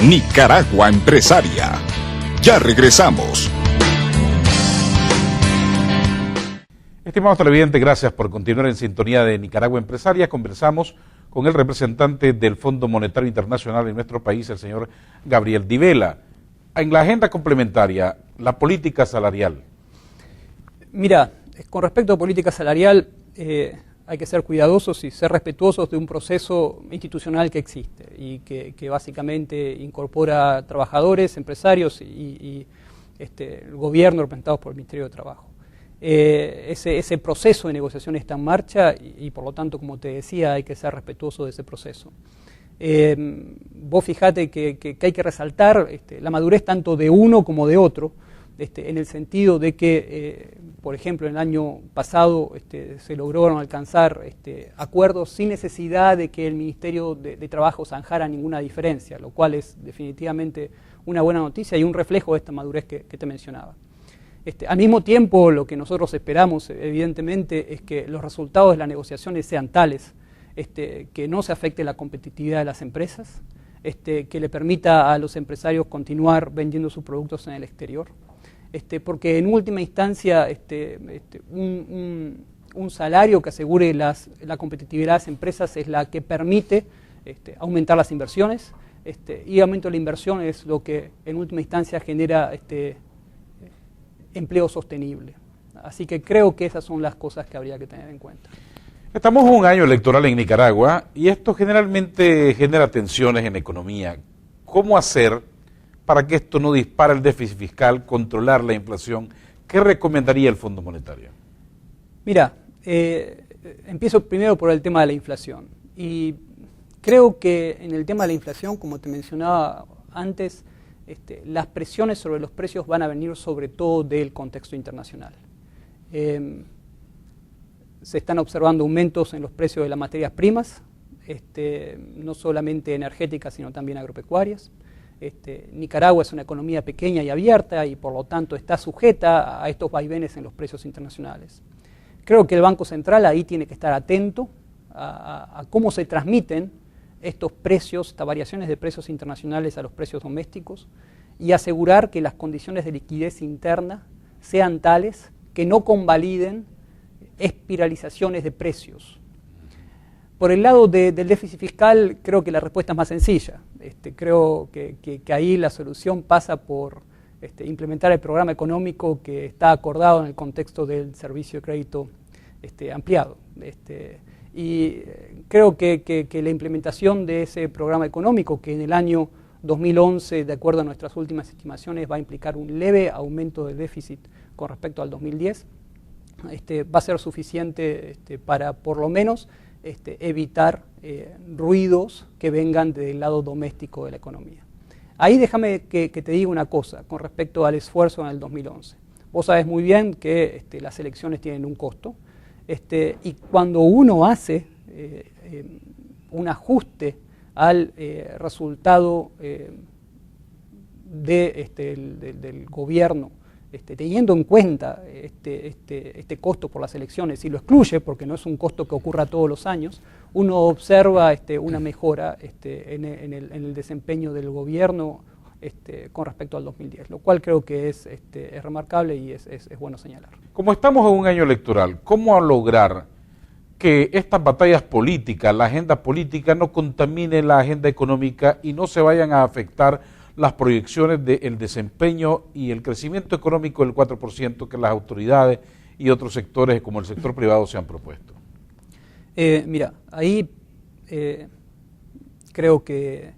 Nicaragua Empresaria. Ya regresamos. Estimados televidentes, gracias por continuar en sintonía de Nicaragua Empresaria. Conversamos con el representante del Fondo Monetario Internacional en nuestro país, el señor Gabriel Di Vela. En la agenda complementaria, la política salarial. Mira, con respecto a política salarial, hay que ser cuidadosos y ser respetuosos de un proceso institucional que existe y que básicamente incorpora trabajadores, empresarios y el gobierno representados por el Ministerio de Trabajo. Ese proceso de negociación está en marcha y por lo tanto, como te decía, hay que ser respetuoso de ese proceso. Vos fijate que hay que resaltar la madurez tanto de uno como de otro, en el sentido de que, por ejemplo, en el año pasado se lograron alcanzar acuerdos sin necesidad de que el Ministerio de Trabajo zanjara ninguna diferencia, lo cual es definitivamente una buena noticia y un reflejo de esta madurez que te mencionaba. Al mismo tiempo, lo que nosotros esperamos, evidentemente, es que los resultados de las negociaciones sean tales que no se afecte la competitividad de las empresas, que le permita a los empresarios continuar vendiendo sus productos en el exterior, porque en última instancia un salario que asegure la competitividad de las empresas es la que permite aumentar las inversiones, y aumento de la inversión es lo que en última instancia genera empleo sostenible. Así que creo que esas son las cosas que habría que tener en cuenta. Estamos en un año electoral en Nicaragua y esto generalmente genera tensiones en la economía. ¿Cómo hacer para que esto no dispare el déficit fiscal, controlar la inflación? ¿Qué recomendaría el Fondo Monetario? Mira, empiezo primero por el tema de la inflación. Y creo que en el tema de la inflación, como te mencionaba antes, las presiones sobre los precios van a venir sobre todo del contexto internacional. Se están observando aumentos en los precios de las materias primas, no solamente energéticas, sino también agropecuarias. Nicaragua es una economía pequeña y abierta y por lo tanto está sujeta a estos vaivenes en los precios internacionales. Creo que el Banco Central ahí tiene que estar atento a cómo se transmiten estos precios, estas variaciones de precios internacionales a los precios domésticos y asegurar que las condiciones de liquidez interna sean tales que no convaliden espiralizaciones de precios. Por el lado del déficit fiscal, creo que la respuesta es más sencilla. Creo que ahí la solución pasa por implementar el programa económico que está acordado en el contexto del servicio de crédito ampliado. Y creo que la implementación de ese programa económico, que en el año 2011, de acuerdo a nuestras últimas estimaciones, va a implicar un leve aumento del déficit con respecto al 2010, va a ser suficiente para, por lo menos, evitar ruidos que vengan del lado doméstico de la economía. Ahí déjame que te diga una cosa con respecto al esfuerzo en el 2011. Vos sabés muy bien que las elecciones tienen un costo, y cuando uno hace un ajuste al resultado del gobierno, teniendo en cuenta este costo por las elecciones, y lo excluye porque no es un costo que ocurra todos los años, uno observa una mejora en el desempeño del gobierno con respecto al 2010, lo cual creo que es remarcable y es bueno señalar. Como estamos en un año electoral, ¿cómo lograr que estas batallas políticas, la agenda política, no contamine la agenda económica y no se vayan a afectar las proyecciones del desempeño y el crecimiento económico del 4% que las autoridades y otros sectores como el sector privado se han propuesto? Mira, ahí creo que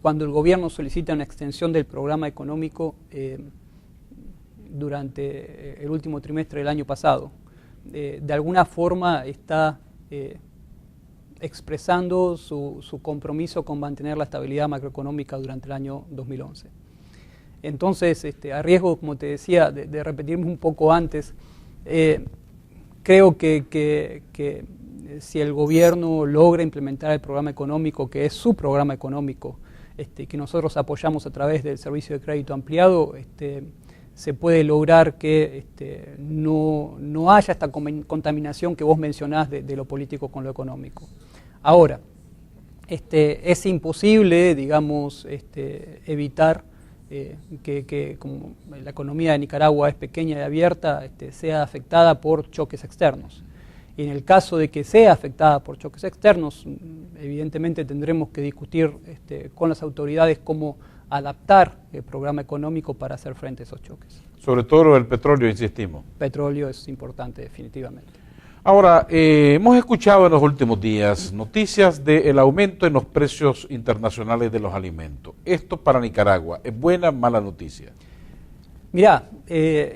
cuando el gobierno solicita una extensión del programa económico durante el último trimestre del año pasado, de alguna forma está expresando su compromiso con mantener la estabilidad macroeconómica durante el año 2011. Entonces, a riesgo, como te decía, de repetirme un poco antes, creo que si el gobierno logra implementar el programa económico, que es su programa económico, que nosotros apoyamos a través del servicio de crédito ampliado, se puede lograr que no haya esta contaminación que vos mencionás de lo político con lo económico. Ahora, es imposible, digamos, evitar que como la economía de Nicaragua es pequeña y abierta, sea afectada por choques externos. Y en el caso de que sea afectada por choques externos, evidentemente tendremos que discutir con las autoridades cómo adaptar el programa económico para hacer frente a esos choques. Sobre todo el petróleo, insistimos. Petróleo es importante, definitivamente. Ahora, hemos escuchado en los últimos días noticias del aumento en los precios internacionales de los alimentos. ¿Esto para Nicaragua es buena o mala noticia? Mirá,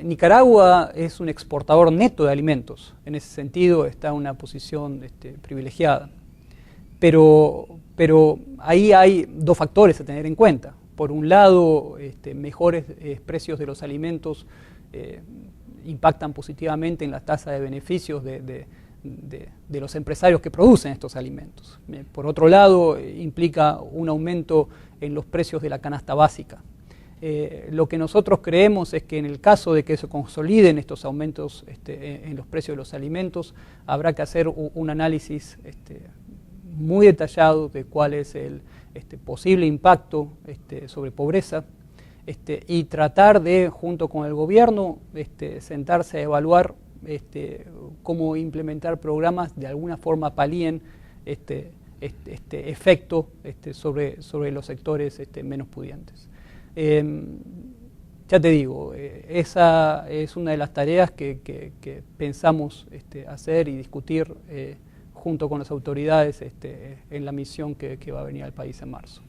Nicaragua es un exportador neto de alimentos. En ese sentido está en una posición privilegiada. Pero ahí hay dos factores a tener en cuenta. Por un lado, mejores precios de los alimentos impactan positivamente en la tasa de beneficios de los empresarios que producen estos alimentos. Por otro lado, implica un aumento en los precios de la canasta básica. Lo que nosotros creemos es que en el caso de que se consoliden estos aumentos en los precios de los alimentos, habrá que hacer un análisis muy detallado de cuál es el posible impacto sobre pobreza, y tratar de, junto con el gobierno, sentarse a evaluar cómo implementar programas de alguna forma palíen este efecto sobre los sectores menos pudientes. Ya te digo, esa es una de las tareas que pensamos hacer y discutir junto con las autoridades en la misión que va a venir al país en marzo.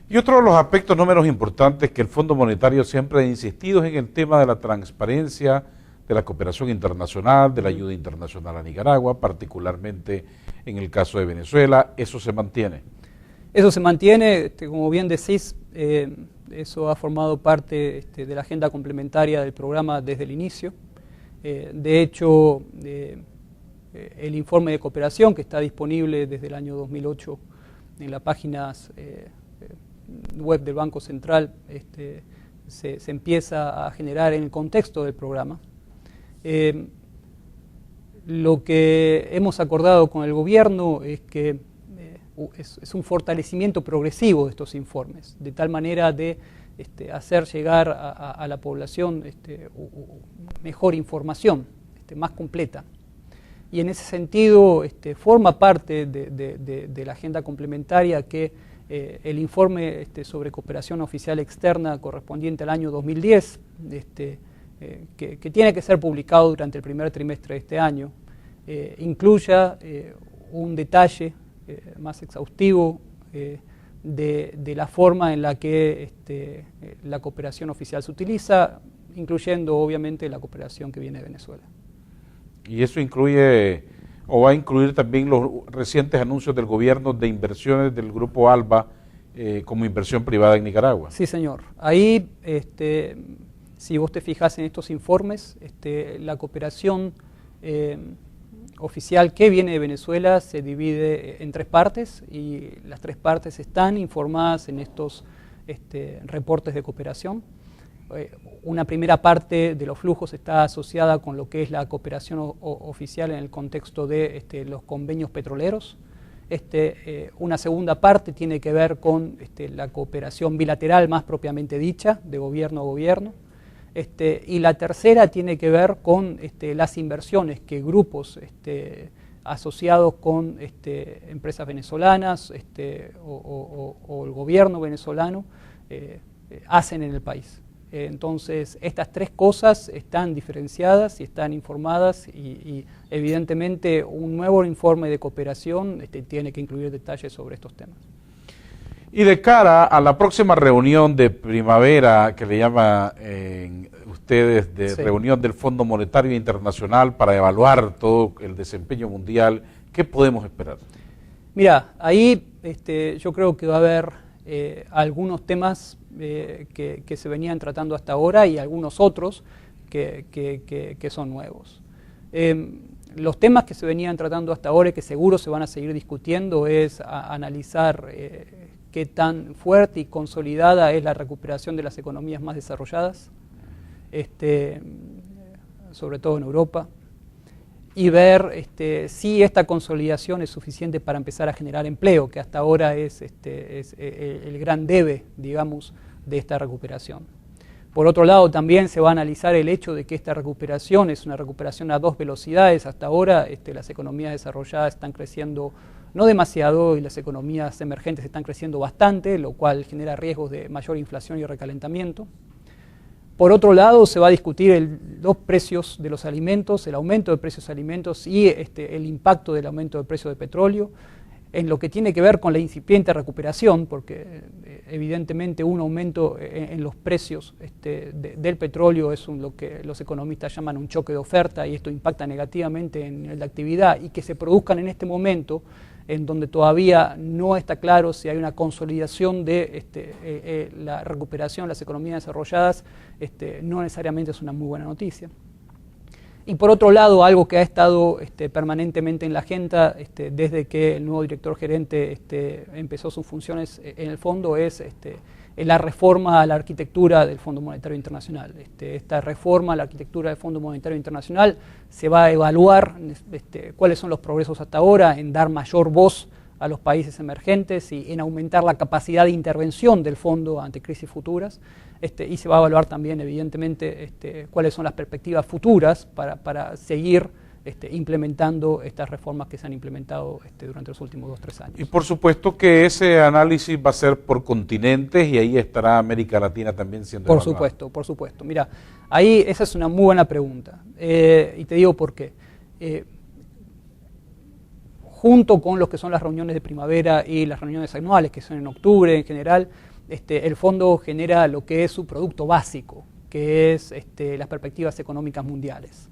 Y otro de los aspectos no menos importantes que el Fondo Monetario siempre ha insistido es en el tema de la transparencia, de la cooperación internacional, de la ayuda internacional a Nicaragua, particularmente en el caso de Venezuela. ¿Eso se mantiene? Eso se mantiene, como bien decís, eso ha formado parte de la agenda complementaria del programa desde el inicio. De hecho, el informe de cooperación que está disponible desde el año 2008 en las páginas web del Banco Central se empieza a generar en el contexto del programa. Lo que hemos acordado con el gobierno es que es un fortalecimiento progresivo de estos informes, de tal manera de hacer llegar a la población mejor información, más completa. Y en ese sentido forma parte de la agenda complementaria que el informe sobre cooperación oficial externa correspondiente al año 2010, que tiene que ser publicado durante el primer trimestre de este año, incluya un detalle más exhaustivo de la forma en la que la cooperación oficial se utiliza, incluyendo obviamente la cooperación que viene de Venezuela. Y eso incluye, o va a incluir también los recientes anuncios del gobierno de inversiones del Grupo ALBA como inversión privada en Nicaragua. Sí, señor. Ahí, si vos te fijas en estos informes, la cooperación oficial que viene de Venezuela se divide en tres partes y las tres partes están informadas en estos reportes de cooperación. Una primera parte de los flujos está asociada con lo que es la cooperación oficial en el contexto de los convenios petroleros. Una segunda parte tiene que ver con la cooperación bilateral más propiamente dicha, de gobierno a gobierno. Y la tercera tiene que ver con las inversiones que grupos asociados con empresas venezolanas o el gobierno venezolano hacen en el país. Entonces, estas tres cosas están diferenciadas y están informadas y evidentemente un nuevo informe de cooperación tiene que incluir detalles sobre estos temas. Y de cara a la próxima reunión de primavera que le llaman ustedes de reunión del Fondo Monetario Internacional para evaluar todo el desempeño mundial, ¿qué podemos esperar? Mira, ahí yo creo que va a haber algunos temas que se venían tratando hasta ahora y algunos otros que son nuevos. Los temas que se venían tratando hasta ahora y que seguro se van a seguir discutiendo es analizar qué tan fuerte y consolidada es la recuperación de las economías más desarrolladas, sobre todo en Europa. y ver si esta consolidación es suficiente para empezar a generar empleo, que hasta ahora es el gran debe, digamos, de esta recuperación. Por otro lado, también se va a analizar el hecho de que esta recuperación es una recuperación a dos velocidades. Hasta ahora las economías desarrolladas están creciendo no demasiado y las economías emergentes están creciendo bastante, lo cual genera riesgos de mayor inflación y recalentamiento. Por otro lado, se va a discutir los precios de los alimentos, el aumento de precios de alimentos y el impacto del aumento del precio de petróleo en lo que tiene que ver con la incipiente recuperación, porque evidentemente un aumento en los precios del petróleo es lo que los economistas llaman un choque de oferta, y esto impacta negativamente en la actividad, y que se produzcan en este momento en donde todavía no está claro si hay una consolidación de la recuperación de las economías desarrolladas, no necesariamente es una muy buena noticia. Y por otro lado, algo que ha estado permanentemente en la agenda desde que el nuevo director gerente empezó sus funciones en el fondo es la reforma a la arquitectura del Fondo Monetario Internacional. Esta reforma a la arquitectura del Fondo Monetario Internacional se va a evaluar cuáles son los progresos hasta ahora en dar mayor voz a los países emergentes y en aumentar la capacidad de intervención del fondo ante crisis futuras, y se va a evaluar también, evidentemente, cuáles son las perspectivas futuras para seguir implementando estas reformas que se han implementado durante los últimos 2 o 3 años. Y por supuesto que ese análisis va a ser por continentes y ahí estará América Latina también siendo evaluada. Por supuesto. Mira, ahí esa es una muy buena pregunta, y te digo por qué. Junto con lo que son las reuniones de primavera y las reuniones anuales, que son en octubre en general, el fondo genera lo que es su producto básico, que es las perspectivas económicas mundiales.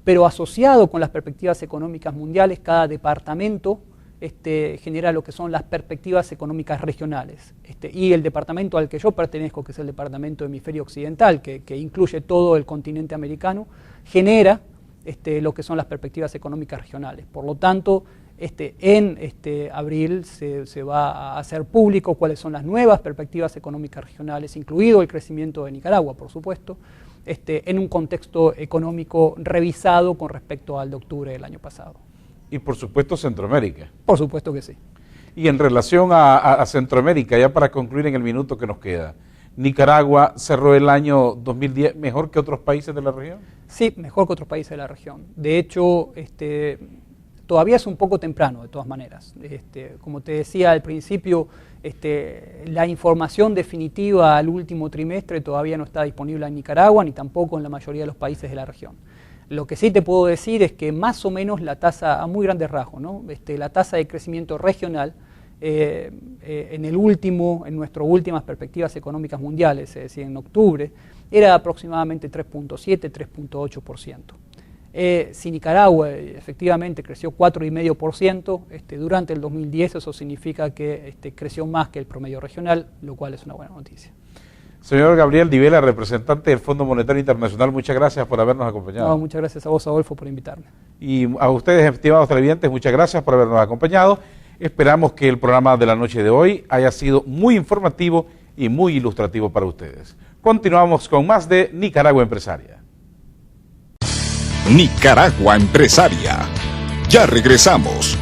Pero asociado con las perspectivas económicas mundiales, cada departamento genera lo que son las perspectivas económicas regionales. Y el departamento al que yo pertenezco, que es el departamento de hemisferio occidental, que incluye todo el continente americano, genera lo que son las perspectivas económicas regionales. Por lo tanto, en abril se va a hacer público cuáles son las nuevas perspectivas económicas regionales, incluido el crecimiento de Nicaragua, por supuesto, en un contexto económico revisado con respecto al de octubre del año pasado. Y por supuesto Centroamérica. Por supuesto que sí. Y en relación a Centroamérica, ya para concluir en el minuto que nos queda, ¿Nicaragua cerró el año 2010 mejor que otros países de la región? Sí, mejor que otros países de la región. De hecho, todavía es un poco temprano, de todas maneras. Como te decía al principio, la información definitiva al último trimestre todavía no está disponible en Nicaragua, ni tampoco en la mayoría de los países de la región. Lo que sí te puedo decir es que más o menos la tasa, a muy grandes rasgos, ¿no? La tasa de crecimiento regional en nuestras últimas perspectivas económicas mundiales, es decir, en octubre, era aproximadamente 3.7, 3.8%. Si Nicaragua efectivamente creció 4,5% durante el 2010, eso significa que creció más que el promedio regional, lo cual es una buena noticia. Señor Gabriel Divela, representante del Fondo Monetario Internacional, muchas gracias por habernos acompañado. No, muchas gracias a vos, Adolfo, por invitarme. Y a ustedes, estimados televidentes, muchas gracias por habernos acompañado. Esperamos que el programa de la noche de hoy haya sido muy informativo y muy ilustrativo para ustedes. Continuamos con más de Nicaragua Empresaria. Nicaragua Empresaria. Ya regresamos.